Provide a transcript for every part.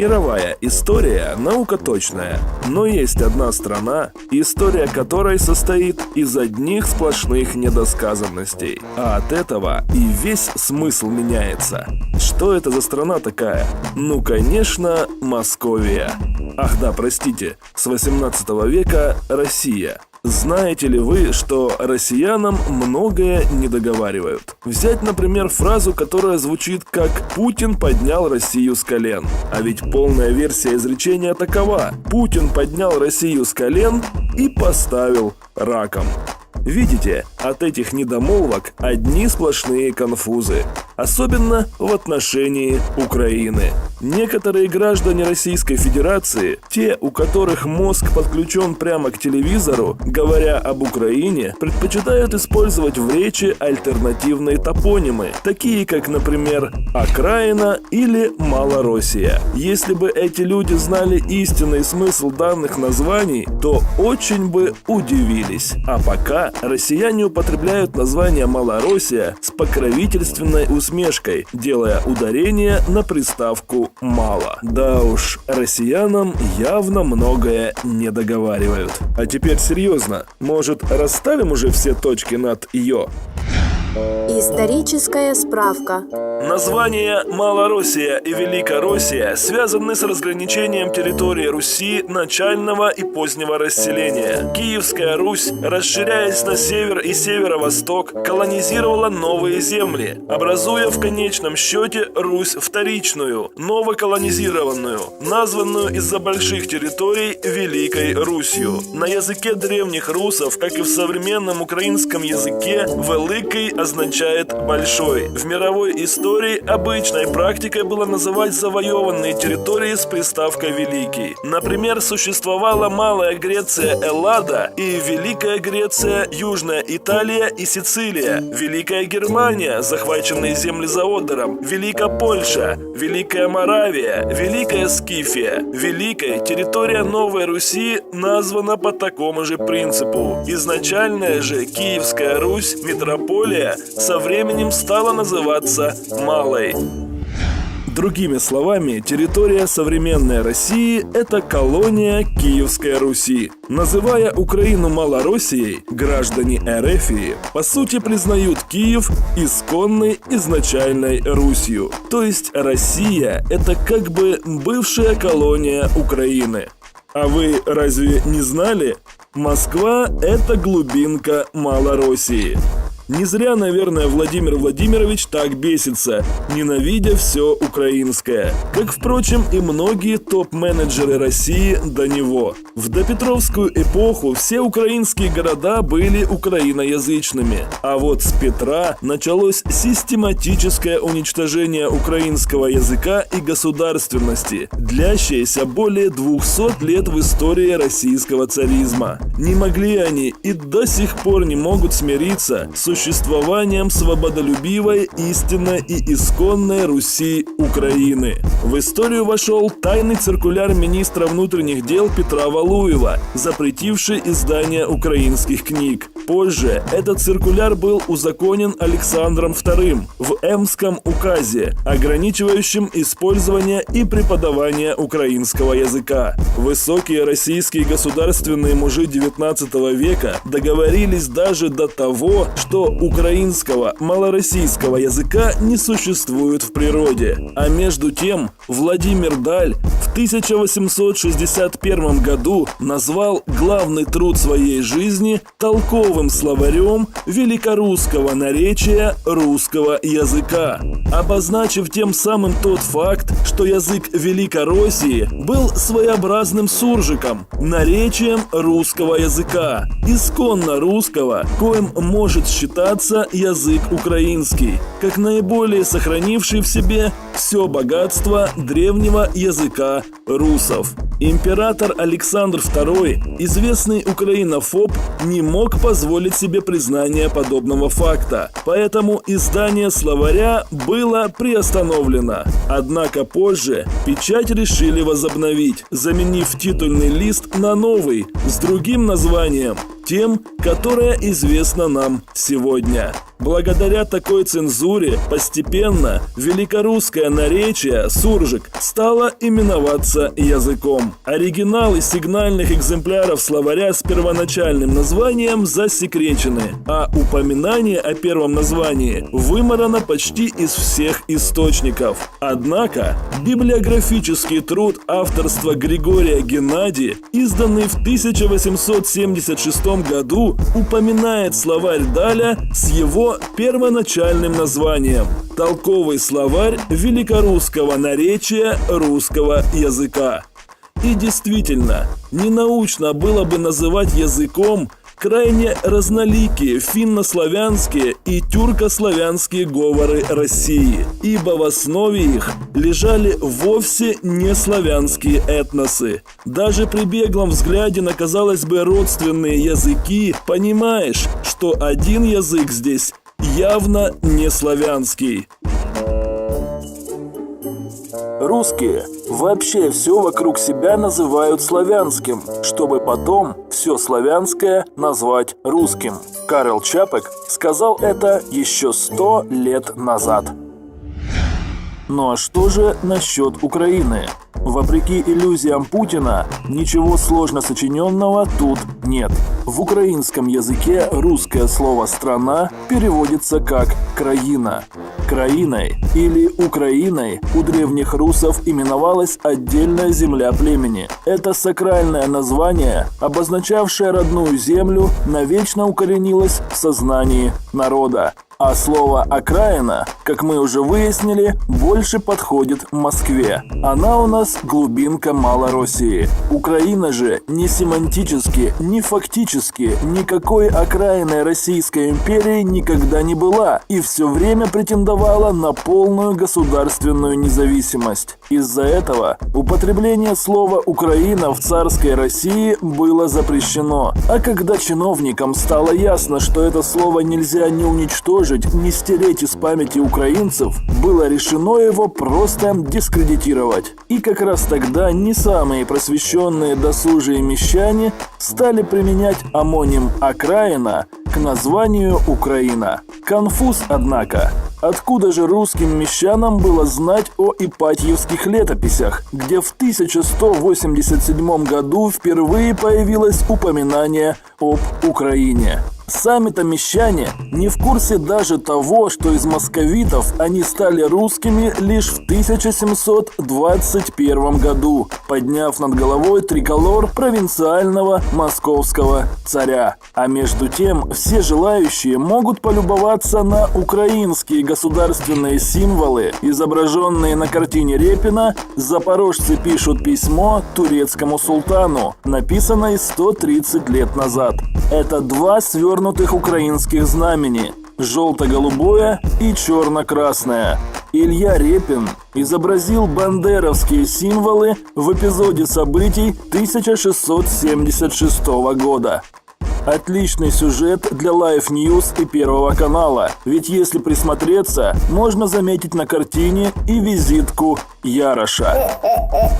Мировая история – наука точная, но есть одна страна, история которой состоит из одних сплошных недосказанностей. А от этого и весь смысл меняется. Что это за страна такая? Ну, конечно, Московия. Ах да, простите, с 18 века Россия. Знаете ли вы, что россиянам многое не договаривают? Взять, например, фразу, которая звучит как «Путин поднял Россию с колен». А ведь полная версия изречения такова: Путин поднял Россию с колен и поставил раком. Видите, от этих недомолвок одни сплошные конфузы. Особенно в отношении Украины. Некоторые граждане Российской Федерации, те, у которых мозг подключен прямо к телевизору, говоря об Украине, предпочитают использовать в речи альтернативные топонимы, такие как, например, «Окраина» или «Малороссия». Если бы эти люди знали истинный смысл данных названий, то очень бы удивились. А пока россияне употребляют название «Малороссия» с покровительственной усмешкой, делая ударение на приставку «мало». Да уж, россиянам явно многое не договаривают. А теперь серьезно, может, расставим уже все точки над «ё»? Историческая справка. Названия Малороссия и Великороссия связаны с разграничением территории Руси начального и позднего расселения. Киевская Русь, расширяясь на север и северо-восток, колонизировала новые земли, образуя в конечном счете Русь вторичную, новоколонизированную, названную из-за больших территорий Великой Русью. На языке древних русов, как и в современном украинском языке, «великий» означает «большой». В мировой истории обычной практикой было называть завоеванные территории с приставкой «великий». Например, существовала Малая Греция Эллада и Великая Греция, Южная Италия и Сицилия, Великая Германия, захваченные земли за Одером, Великая Польша, Великая Моравия, Великая Скифия. Великой территория Новой Руси названа по такому же принципу. Изначальная же Киевская Русь, метрополия, со временем стала называться Малой. Другими словами, территория современной России – это колония Киевской Руси. Называя Украину Малороссией, граждане Эрефии по сути признают Киев исконной изначальной Русью. То есть Россия – это как бы бывшая колония Украины. А вы разве не знали? Москва – это глубинка Малороссии. Не зря, наверное, Владимир Владимирович так бесится, ненавидя все украинское. Как, впрочем, и многие топ-менеджеры России до него. В допетровскую эпоху все украинские города были украиноязычными. А вот с Петра началось систематическое уничтожение украинского языка и государственности, длящееся более 200 лет в истории российского царизма. Не могли они и до сих пор не могут смириться с существованием свободолюбивой, истинной и исконной Руси Украины. В историю вошел тайный циркуляр министра внутренних дел Петра Валуева, запретивший издание украинских книг. Позже этот циркуляр был узаконен Александром II в Эмском указе, ограничивающем использование и преподавание украинского языка. Высокие российские государственные мужи XIX века договорились даже до того, что украинского, малороссийского языка не существует в природе. А между тем Владимир Даль в 1861 году назвал главный труд своей жизни толковым словарем великорусского наречия русского языка, обозначив тем самым тот факт, что язык Великороссии был своеобразным суржиком, наречием русского языка, исконно русского, коим может считаться язык украинский, как наиболее сохранивший в себе все богатство древнего языка русов. Император Александр II, известный украинофоб, не мог позволить себе признание подобного факта, поэтому издание словаря было приостановлено. Однако позже печать решили возобновить, заменив титульный лист на новый, с другим названием, тем, которое известно нам сегодня. Благодаря такой цензуре постепенно великорусское наречие суржик стало именоваться языком. Оригиналы сигнальных экземпляров словаря с первоначальным названием засекречены, а упоминание о первом названии вымарано почти из всех источников. Однако библиографический труд авторства Григория Геннади, изданный в 1876 году, упоминает словарь Даля с его первоначальным названием «Толковый словарь великорусского наречия русского языка». И действительно, ненаучно было бы называть языком крайне разноликие финно-славянские и тюрко-славянские говоры России, ибо в основе их лежали вовсе не славянские этносы. Даже при беглом взгляде на, казалось бы, родственные языки понимаешь, что один язык здесь явно не славянский. Русские вообще все вокруг себя называют славянским, чтобы потом все славянское назвать русским. Карл Чапек сказал это еще 100 лет назад. Ну а что же насчет Украины? Вопреки иллюзиям Путина, ничего сложно сочиненного тут нет. В украинском языке русское слово «страна» переводится как «краина». Краиной или Украиной у древних русов именовалась отдельная земля племени. Это сакральное название, обозначавшее родную землю, навечно укоренилось в сознании народа. А слово «окраина», как мы уже выяснили, больше подходит Москве. Она у нас глубинка Малороссии. Украина же ни семантически, ни фактически никакой окраиной Российской империи никогда не была и все время претендовала на полную государственную независимость. Из-за этого употребление слова «Украина» в царской России было запрещено. А когда чиновникам стало ясно, что это слово нельзя ни уничтожить, не стереть из памяти украинцев, было решено его просто дискредитировать. И как раз тогда не самые просвещенные досужие мещане стали применять омоним «окраина» к названию «Украина». Конфуз, однако. Откуда же русским мещанам было знать о ипатьевских летописях, где в 1187 году впервые появилось упоминание об Украине? Сами-то мещане не в курсе даже того, что из московитов они стали русскими лишь в 1721 году, подняв над головой триколор провинциального московского царя. А между тем все желающие могут полюбоваться на украинские государственные символы, изображенные на картине Репина «Запорожцы пишут письмо турецкому султану», написанной 130 лет назад. Это два свернутых украинских знамени – желто-голубое и черно-красное. Илья Репин изобразил бандеровские символы в эпизоде событий 1676 года. Отличный сюжет для Life News и Первого канала, ведь если присмотреться, можно заметить на картине и визитку Яроша.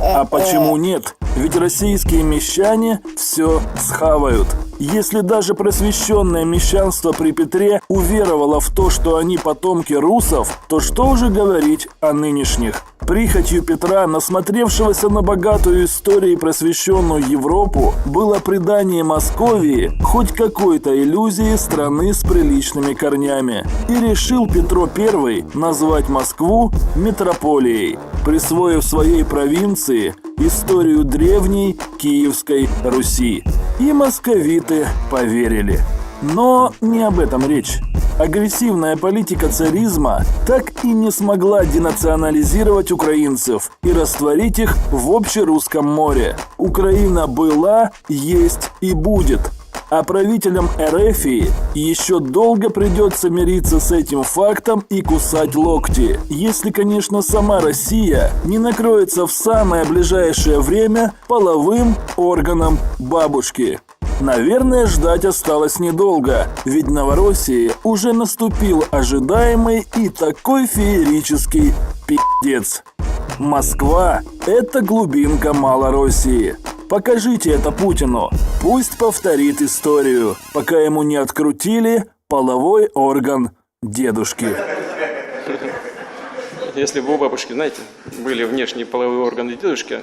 А почему нет? Ведь российские мещане все схавают. Если даже просвещенное мещанство при Петре уверовало в то, что они потомки русов, то что уже говорить о нынешних? Прихотью Петра, насмотревшегося на богатую историю и просвещенную Европу, было придание Московии хоть какой-то иллюзии страны с приличными корнями. И решил Петро I назвать Москву метрополией, присвоив своей провинции историю древней Киевской Руси. И московиты поверили. Но не об этом речь. Агрессивная политика царизма так и не смогла денационализировать украинцев и растворить их в общерусском море. Украина была, есть и будет. А правителям Эрефии еще долго придется мириться с этим фактом и кусать локти, если, конечно, сама Россия не накроется в самое ближайшее время половым органом бабушки. Наверное, ждать осталось недолго, ведь в Новороссии уже наступил ожидаемый и такой феерический пиздец. Москва – это глубинка Малороссии. Покажите это Путину, пусть повторит историю, пока ему не открутили половой орган Дедушки. Если бы у бабушки, знаете, были внешние половые органы дедушки,